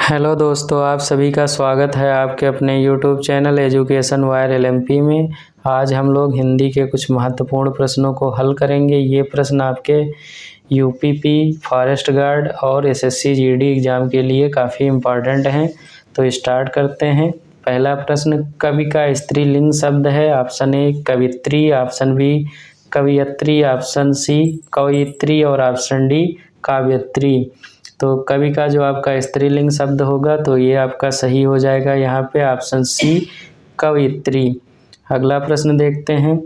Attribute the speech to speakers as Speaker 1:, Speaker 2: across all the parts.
Speaker 1: Hello दोस्तों, आप सभी का स्वागत है आपके अपने YouTube channel education wire LMP में। आज हम लोग हिंदी के कुछ महत्वपूर्ण प्रश्नों को हल करेंगे। ये प्रश्न आपके यूपीपी, फॉरेस्ट गार्ड और एसएससी जीडी एग्ज़ाम के लिए काफ़ी इम्पॉर्टेंट हैं। तो स्टार्ट करते हैं। पहला प्रश्न, कवि का स्त्रीलिंग शब्द है। ऑप्शन ए कवित्री, ऑप्शन बी कवियत्री, ऑप्शन सी कवयित्री और ऑप्शन डी काव्यत्री। तो कवि का जो आपका स्त्रीलिंग शब्द होगा तो ये आपका सही हो जाएगा यहाँ पे ऑप्शन सी कवयित्री। अगला प्रश्न देखते हैं,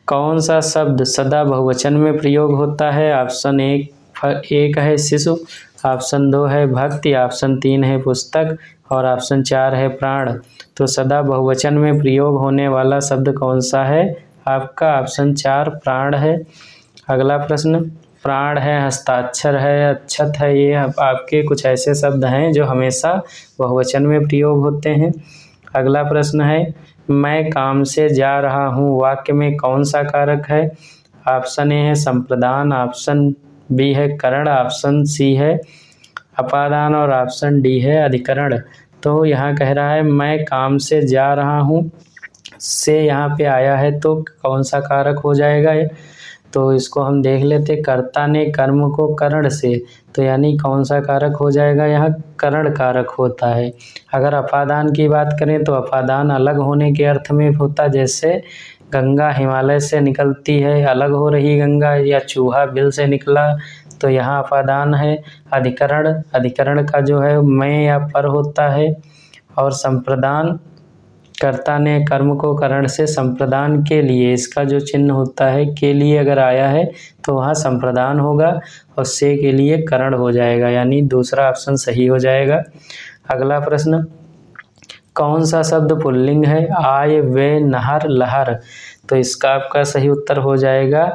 Speaker 1: कौन सा शब्द सदा बहुवचन में प्रयोग होता है। ऑप्शन एक है शिशु, ऑप्शन 2 है भक्ति, ऑप्शन 3 है पुस्तक और ऑप्शन 4 है प्राण। तो सदा बहुवचन में प्रयोग होने वाला शब्द कौन सा है आपका ऑप्शन 4 प्राण है। अगला प्रश्न, प्राण है, हस्ताक्षर है, अक्षत है, ये आपके कुछ ऐसे शब्द हैं जो हमेशा बहुवचन में प्रयोग होते हैं। अगला प्रश्न है, मैं काम से जा रहा हूँ वाक्य में कौन सा कारक है। ऑप्शन ए है संप्रदान, ऑप्शन बी है करण, ऑप्शन सी है अपादान और ऑप्शन डी है अधिकरण। तो यहाँ कह रहा है मैं काम से जा रहा हूँ से यहाँ पे आया है तो कौन सा कारक हो जाएगा। तो इसको हम देख लेते, कर्ता ने कर्म को करण से, तो यानी कौन सा कारक हो जाएगा यहाँ करण कारक होता है। अगर अपादान की बात करें तो अपादान अलग होने के अर्थ में होता, जैसे गंगा हिमालय से निकलती है, अलग हो रही गंगा, या चूहा बिल से निकला, तो यहाँ अपादान है। अधिकरण का जो है मैं या पर होता है। और संप्रदान, कर्ता ने कर्म को करण से संप्रदान के लिए, इसका जो चिन्ह होता है के लिए अगर आया है तो वहाँ संप्रदान होगा और से के लिए करण हो जाएगा, यानी दूसरा ऑप्शन सही हो जाएगा। अगला प्रश्न, कौन सा शब्द पुल्लिंग है। आय, वे, नहर, लहर। तो इसका आपका सही उत्तर हो जाएगा,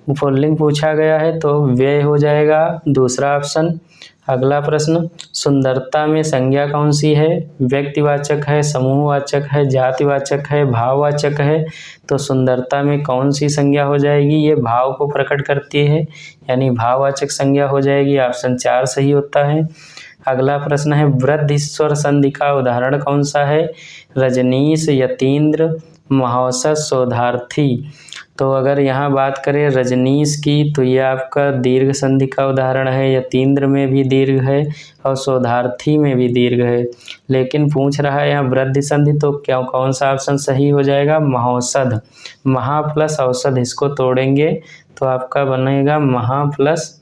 Speaker 1: पुल्लिंग पूछा गया है तो वे हो जाएगा दूसरा ऑप्शन। अगला प्रश्न, सुंदरता में संज्ञा कौन सी है। व्यक्तिवाचक है, समूहवाचक है, जातिवाचक है, भाववाचक है। तो सुंदरता में कौन सी संज्ञा हो जाएगी, ये भाव को प्रकट करती है, यानी भाववाचक संज्ञा हो जाएगी, ऑप्शन 4 सही होता है। अगला प्रश्न है, वृद्ध स्वर संधि का उदाहरण कौन सा है। रजनीश, यतीन्द्र, महोत्सव, शोधार्थी। तो अगर यहाँ बात करें रजनीश की तो ये आपका दीर्घ संधि का उदाहरण है, यतीन्द्र में भी दीर्घ है और शोधार्थी में भी दीर्घ है, लेकिन पूछ रहा है यहाँ वृद्धि संधि, तो क्या कौन सा ऑप्शन सही हो जाएगा महौषध। महा प्लस औषध, इसको तोड़ेंगे तो आपका बनेगा महा प्लस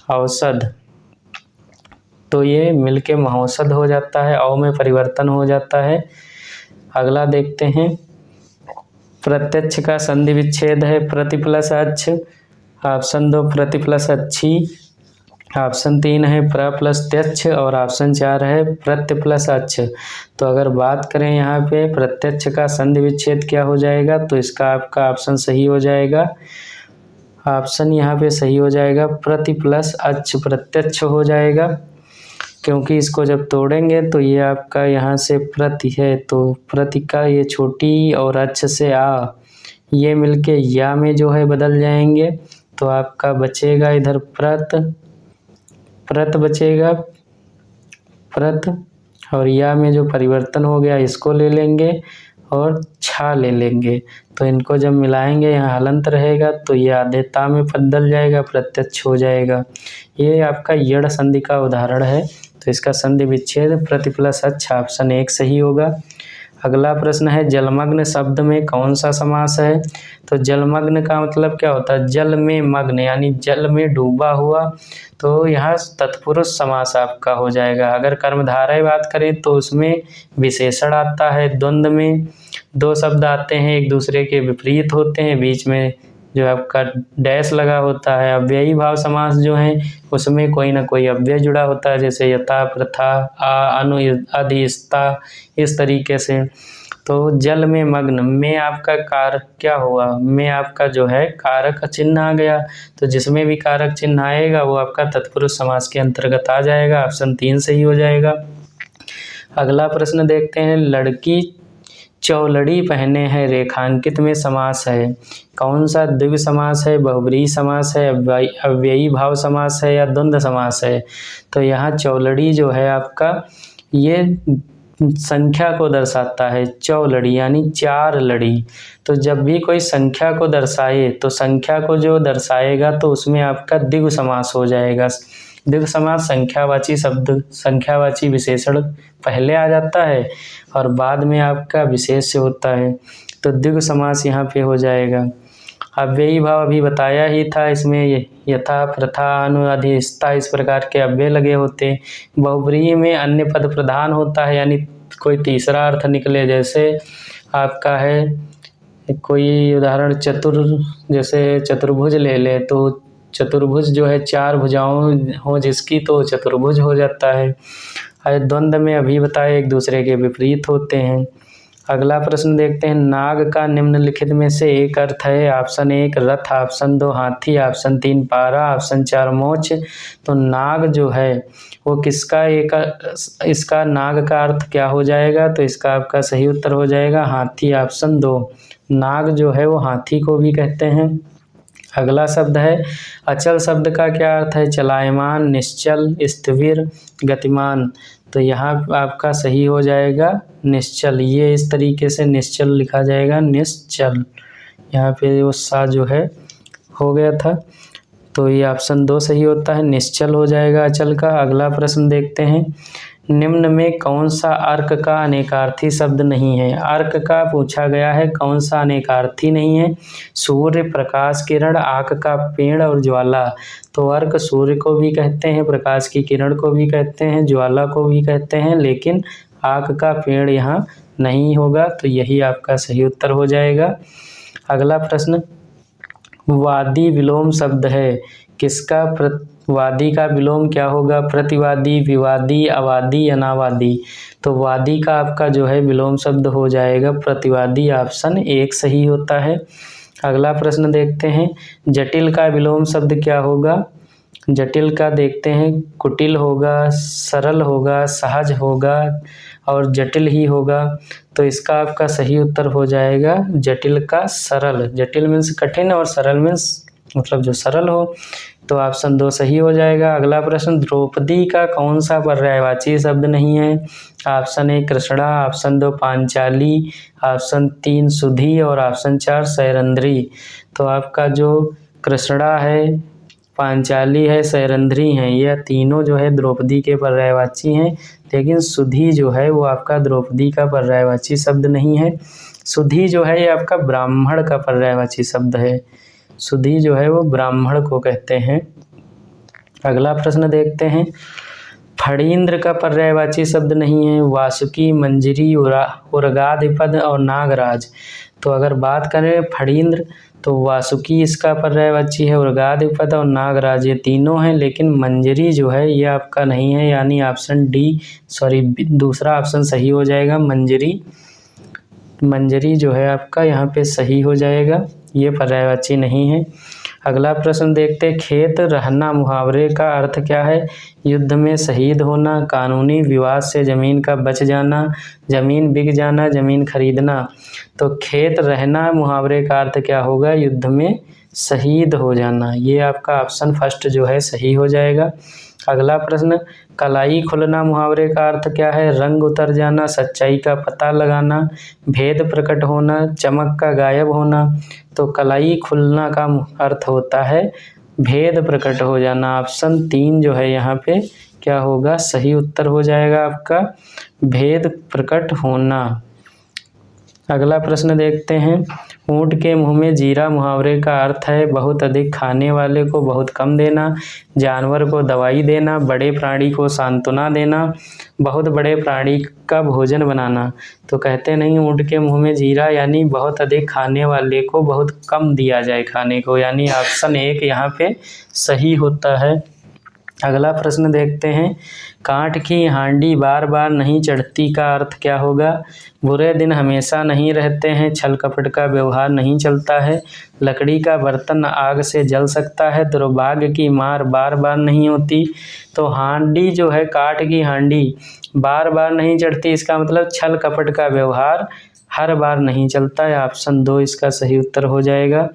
Speaker 1: औषध, तो ये मिलके महौषध हो जाता है, औ में परिवर्तन हो जाता है। अगला देखते हैं, प्रत्यक्ष का संधि विच्छेद है प्रति प्लस अच्छ, ऑप्शन 2 प्रति प्लस अच्छी, ऑप्शन 3 है प्र प्लस त्यक्ष और ऑप्शन 4 है प्रत्य प्लस अच्छ। तो अगर बात करें यहाँ पे प्रत्यक्ष का संधि विच्छेद क्या हो जाएगा, तो इसका आपका ऑप्शन सही हो जाएगा, ऑप्शन यहाँ पे सही हो जाएगा प्रति प्लस अच्छ, प्रत्यक्ष हो जाएगा, क्योंकि इसको जब तोड़ेंगे तो ये आपका यहाँ से प्रति है, तो प्रति का ये छोटी और अच्छ से आ, ये मिलके या में जो है बदल जाएंगे, तो आपका बचेगा इधर प्रत बचेगा, प्रत, और या में जो परिवर्तन हो गया इसको ले लेंगे और छा ले लेंगे, तो इनको जब मिलाएंगे यहाँ हलंत रहेगा तो ये आधेता में बदल जाएगा, प्रत्यक्ष हो जाएगा। ये आपका यड़ संधि का उदाहरण है, तो इसका संधि विच्छेद प्रति प्लस अच्छ, ऑप्शन 1 सही होगा। अगला प्रश्न है, जलमग्न शब्द में कौन सा समास है। तो जलमग्न का मतलब क्या होता है, जल में मग्न, यानी जल में डूबा हुआ, तो यहाँ तत्पुरुष समास आपका हो जाएगा। अगर कर्मधारय बात करें तो उसमें विशेषण आता है, द्वंद्व में 2 शब्द आते हैं एक दूसरे के विपरीत होते हैं, बीच में जो आपका डैश लगा होता है। अव्ययी भाव समास जो है उसमें कोई ना कोई अव्यय जुड़ा होता है, जैसे यथा, प्रथा, अनु, अधि, स्ता, इस तरीके से। तो जल में मग्न में आपका कारक क्या हुआ, में आपका जो है कारक चिन्ह आ गया, तो जिसमें भी कारक चिन्ह आएगा वो आपका तत्पुरुष समास के अंतर्गत आ जाएगा, ऑप्शन 3 सही हो जाएगा। अगला प्रश्न देखते हैं, लड़की चौलड़ी पहने हैं रेखांकित में समास है। कौन सा द्विगु समास है, बहुब्रीहि समास है, अव्ययी भाव समास है या द्वंद्व समास है। तो यहाँ चौलड़ी जो है आपका ये संख्या को दर्शाता है, चौलड़ी यानी 4 लड़ी। तो जब भी कोई संख्या को दर्शाए तो संख्या को जो दर्शाएगा तो उसमें आपका द्विगु समास हो जाएगा। द्विगु समास संख्यावाची शब्द, संख्यावाची विशेषण पहले आ जाता है और बाद में आपका विशेष्य होता है, तो द्विगु समास यहाँ पे हो जाएगा। अव्ययी भाव अभी बताया ही था, इसमें यथा, प्रथा, अनु, अधिष्ठा इस प्रकार के अव्यय लगे होते। बहुब्रीहि में अन्य पद प्रधान होता है, यानी कोई तीसरा अर्थ निकले, जैसे आपका है कोई उदाहरण जैसे चतुर्भुज ले ले, तो चतुर्भुज जो है 4 भुजाओं हो जिसकी, तो चतुर्भुज हो जाता है। द्वंद्व में अभी बताए एक दूसरे के विपरीत होते हैं। अगला प्रश्न देखते हैं, नाग का निम्नलिखित में से एक अर्थ है। ऑप्शन 1 रथ, ऑप्शन 2 हाथी, ऑप्शन 3 पारा, ऑप्शन 4 मोच। तो नाग जो है वो किसका इसका नाग का अर्थ क्या हो जाएगा, तो इसका आपका सही उत्तर हो जाएगा हाथी, ऑप्शन 2। नाग जो है वो हाथी को भी कहते हैं। अगला शब्द है, अचल शब्द का क्या अर्थ है, चलायमान, निश्चल, स्थिर, गतिमान। तो यहाँ आपका सही हो जाएगा निश्चल। ये इस तरीके से निश्चल लिखा जाएगा, निश्चल। यहाँ पे वो सा जो है हो गया था, तो ये ऑप्शन 2 सही होता है, निश्चल हो जाएगा अचल का। अगला प्रश्न देखते हैं, निम्न में कौन सा अर्क का अनेकार्थी शब्द नहीं है। अर्क का पूछा गया है, कौन सा अनेकार्थी नहीं है। सूर्य, प्रकाश, किरण, आग का पेड़ और ज्वाला। तो अर्क सूर्य को भी कहते हैं, प्रकाश की किरण को भी कहते हैं, ज्वाला को भी कहते हैं, लेकिन आग का पेड़ यहाँ नहीं होगा, तो यही आपका सही उत्तर हो जाएगा। अगला प्रश्न, वादी विलोम शब्द है, किसका वादी का विलोम क्या होगा, प्रतिवादी, विवादी, अवादी, अनावादी। तो वादी का आपका जो है विलोम शब्द हो जाएगा प्रतिवादी, ऑप्शन 1 सही होता है। अगला प्रश्न देखते हैं, जटिल का विलोम शब्द क्या होगा। जटिल का देखते हैं, कुटिल होगा, सरल होगा, सहज होगा और जटिल ही होगा। तो इसका आपका सही उत्तर हो जाएगा जटिल का सरल। जटिल मीन्स कठिन और सरल मीन्स मतलब जो सरल हो, तो ऑप्शन 2 सही हो जाएगा। अगला प्रश्न, द्रौपदी का कौन सा पर्यायवाची शब्द नहीं है। Option 1 Krishna, option 2 Panchali, option 3 सुधी और ऑप्शन 4 सैरंध्री। तो आपका जो कृष्णा है, पांचाली है, सैरंध्री हैं, यह तीनों जो है द्रौपदी के पर्यायवाची हैं, लेकिन सुधी जो है वो आपका द्रौपदी का पर्यायवाची शब्द नहीं है। सुधी जो है ये आपका ब्राह्मण का पर्यायवाची शब्द है। सुधी जो है वो ब्राह्मण को कहते हैं। अगला प्रश्न देखते हैं, फणींद्र का पर्यायवाची शब्द नहीं है। वासुकी, मंजरी, उर्गाधिपद और नागराज। तो अगर बात करें फणींद्र, तो वासुकी इसका पर्यायवाची है, उर्गाधिपद और नागराज ये तीनों हैं, लेकिन मंजरी जो है ये आपका नहीं है, यानी ऑप्शन दूसरा ऑप्शन सही हो जाएगा मंजरी। मंजरी जो है आपका यहाँ पे सही हो जाएगा, ये पर्यायवाची नहीं है। अगला प्रश्न देखते, खेत रहना मुहावरे का अर्थ क्या है। युद्ध में शहीद होना, कानूनी विवाद से ज़मीन का बच जाना, ज़मीन बिक जाना, ज़मीन खरीदना। तो खेत रहना मुहावरे का अर्थ क्या होगा, युद्ध में शहीद हो जाना। ये आपका ऑप्शन फर्स्ट जो है सही हो जाएगा। अगला प्रश्न, कलाई खुलना मुहावरे का अर्थ क्या है। रंग उतर जाना, सच्चाई का पता लगाना, भेद प्रकट होना, चमक का गायब होना। तो कलाई खुलना का अर्थ होता है भेद प्रकट हो जाना। ऑप्शन 3 जो है यहाँ पे क्या होगा, सही उत्तर हो जाएगा आपका भेद प्रकट होना। अगला प्रश्न देखते हैं, ऊँट के मुंह में जीरा मुहावरे का अर्थ है बहुत अधिक खाने वाले को बहुत कम देना, जानवर को दवाई देना, बड़े प्राणी को सांत्वना देना, बहुत बड़े प्राणी का भोजन बनाना। तो कहते नहीं ऊँट के मुंह में जीरा यानी बहुत अधिक खाने वाले को बहुत कम दिया जाए खाने को, यानी ऑप्शन 1 यहाँ पे सही होता है। अगला प्रश्न देखते हैं, काठ की हांडी बार बार नहीं चढ़ती का अर्थ क्या होगा। बुरे दिन हमेशा नहीं रहते हैं, छल कपट का व्यवहार नहीं चलता है, लकड़ी का बर्तन आग से जल सकता है, दुर्भाग्य की मार बार बार नहीं होती। तो हांडी जो है, काठ की हांडी बार बार नहीं चढ़ती, इसका मतलब छल कपट का व्यवहार हर बार नहीं चलता है। ऑप्शन 2 इसका सही उत्तर हो जाएगा।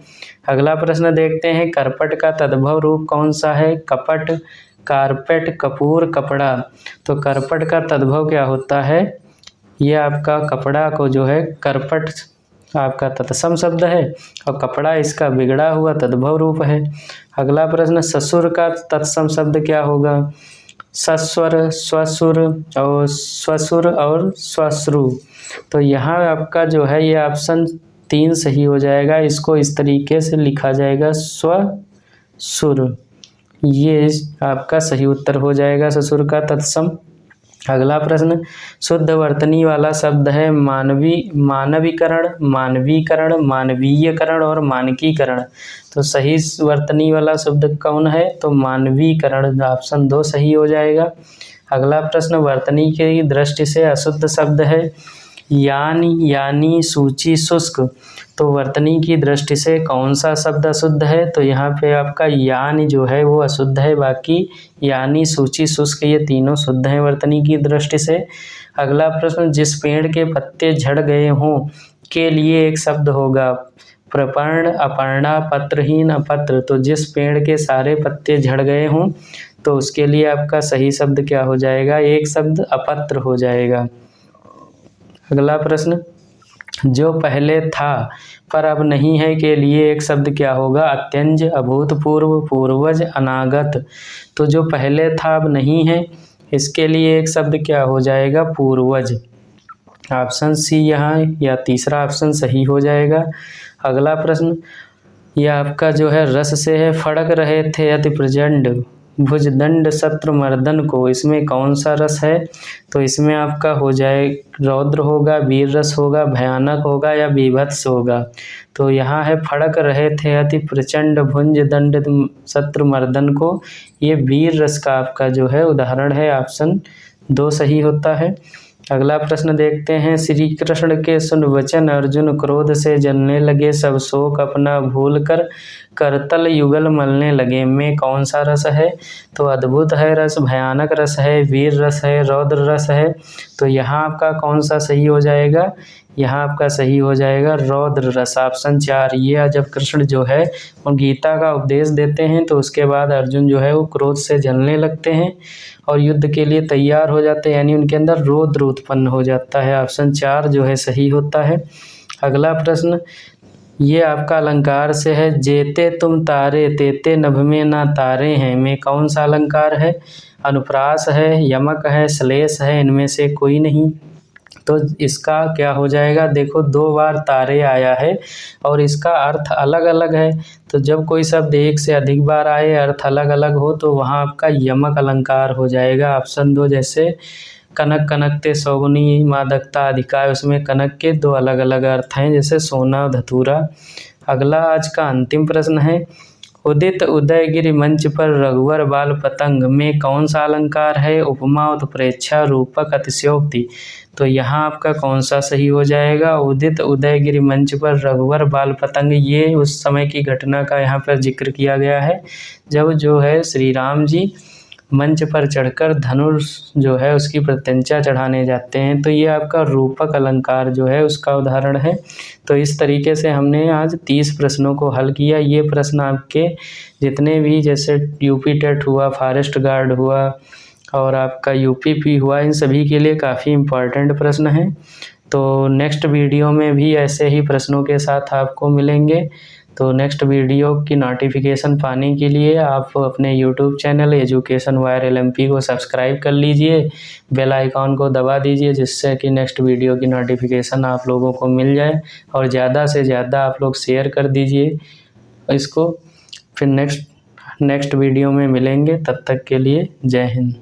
Speaker 1: अगला प्रश्न देखते हैं, करपट का तद्भव रूप कौन सा है? कपट, कारपेट, कपूर, कपड़ा। तो करपट का तद्भव क्या होता है? ये आपका कपड़ा को जो है करपट आपका तत्सम शब्द है और कपड़ा इसका बिगड़ा हुआ तद्भव रूप है। अगला प्रश्न, ससुर का तत्सम शब्द क्या होगा? सस्वर, स्वसुर और स्वसुर और स्वश्रु। तो यहाँ आपका जो है ये ऑप्शन 3 सही हो जाएगा। इसको इस तरीके से लिखा जाएगा, स्वसुर। ये आपका सही उत्तर हो जाएगा ससुर का तत्सम। अगला प्रश्न, शुद्ध वर्तनी वाला शब्द है मानवीकरण, मानवीकरण, मानवीयकरण और मानकीकरण। तो सही वर्तनी वाला शब्द कौन है? तो मानवीकरण, ऑप्शन 2 सही हो जाएगा। अगला प्रश्न, वर्तनी की दृष्टि से अशुद्ध शब्द है यानी, सूची, शुष्क। तो वर्तनी की दृष्टि से कौन सा शब्द अशुद्ध है? तो यहाँ पे आपका यानी जो है वो अशुद्ध है, बाकी यानी, सूची, शुष्क ये तीनों शुद्ध हैं वर्तनी की दृष्टि से। अगला प्रश्न, जिस पेड़ के पत्ते झड़ गए हों के लिए एक शब्द होगा? प्रपर्ण, अपर्णा, पत्रहीन, अपत्र। तो जिस पेड़ के सारे पत्ते झड़ गए हों तो उसके लिए आपका सही शब्द क्या हो जाएगा? एक शब्द अपत्र हो जाएगा। अगला प्रश्न, जो पहले था पर अब नहीं है के लिए एक शब्द क्या होगा? अत्यंज, अभूतपूर्व, पूर्वज, अनागत। तो जो पहले था अब नहीं है इसके लिए एक शब्द क्या हो जाएगा? पूर्वज। ऑप्शन सी यहाँ या तीसरा ऑप्शन सही हो जाएगा। अगला प्रश्न, यह आपका जो है रस से है, फड़क रहे थे अति प्रचंड भुजदंड शत्रु मर्दन को। इसमें कौन सा रस है? तो इसमें आपका हो जाए रौद्र होगा, वीर रस होगा, भयानक होगा या बीभत्स होगा। तो यहाँ है फड़क रहे थे अति प्रचंड भुंज दंड शत्रु मर्दन को। ये वीर रस का आपका जो है उदाहरण है, ऑप्शन 2 सही होता है। अगला प्रश्न देखते हैं, श्री कृष्ण के सुन वचन अर्जुन क्रोध से जलने लगे, सब शोक अपना भूल कर करतल युगल मलने लगे। में कौन सा रस है? तो अद्भुत है रस, भयानक रस है, वीर रस है, रौद्र रस है। तो यहाँ आपका कौन सा सही हो जाएगा? यहाँ आपका सही हो जाएगा रौद्र रस, ऑप्शन 4। ये जब कृष्ण जो है वो गीता का उपदेश देते हैं तो उसके बाद अर्जुन जो है वो क्रोध से जलने लगते हैं और युद्ध के लिए तैयार हो जाते हैं, यानी उनके अंदर रौद्र उत्पन्न हो जाता है। ऑप्शन 4 जो है सही होता है। अगला प्रश्न, ये आपका अलंकार से है, जेते तुम तारे तेते नभ में ना तारे हैं। में कौन सा अलंकार है? अनुप्रास है, यमक है, श्लेष है, इनमें से कोई नहीं। तो इसका क्या हो जाएगा? देखो 2 बार तारे आया है और इसका अर्थ अलग अलग है। तो जब कोई शब्द एक से अधिक बार आए, अर्थ अलग अलग हो, तो वहाँ आपका यमक अलंकार हो जाएगा, ऑप्शन 2। जैसे कनक, कनकते, सौगुनी, मादकता, अधिकाय, उसमें कनक के 2 अलग अलग अर्थ हैं, जैसे सोना, धतूरा। अगला आज का अंतिम प्रश्न है, उदित उदयगिरि मंच पर रघुवर बाल पतंग। में कौन सा अलंकार है? उपमा, उत्प्रेक्षा, रूपक, अतिशयोक्ति। तो यहाँ आपका कौन सा सही हो जाएगा? उदित उदयगिरि मंच पर रघुवर बाल पतंग। ये उस समय की घटना का यहाँ पर जिक्र किया गया है जब जो है श्री राम जी मंच पर चढ़कर धनुष जो है उसकी प्रत्यंचा चढ़ाने जाते हैं। तो ये आपका रूपक अलंकार जो है उसका उदाहरण है। तो इस तरीके से हमने आज 30 प्रश्नों को हल किया। ये प्रश्न आपके जितने भी जैसे यूपी टेट हुआ, फॉरेस्ट गार्ड हुआ और आपका यूपीपी हुआ, इन सभी के लिए काफ़ी इम्पॉर्टेंट प्रश्न हैं। तो नेक्स्ट वीडियो में भी ऐसे ही प्रश्नों के साथ आपको मिलेंगे। तो नेक्स्ट वीडियो की नोटिफिकेशन पाने के लिए आप अपने YouTube channel education wire LMP को सब्सक्राइब कर लीजिए, बेल आइकॉन को दबा दीजिए, जिससे कि नेक्स्ट वीडियो की नोटिफिकेशन आप लोगों को मिल जाए। और ज़्यादा से ज़्यादा आप लोग शेयर कर दीजिए इसको। फिर नेक्स्ट वीडियो में मिलेंगे, तब तक के लिए जय हिंद।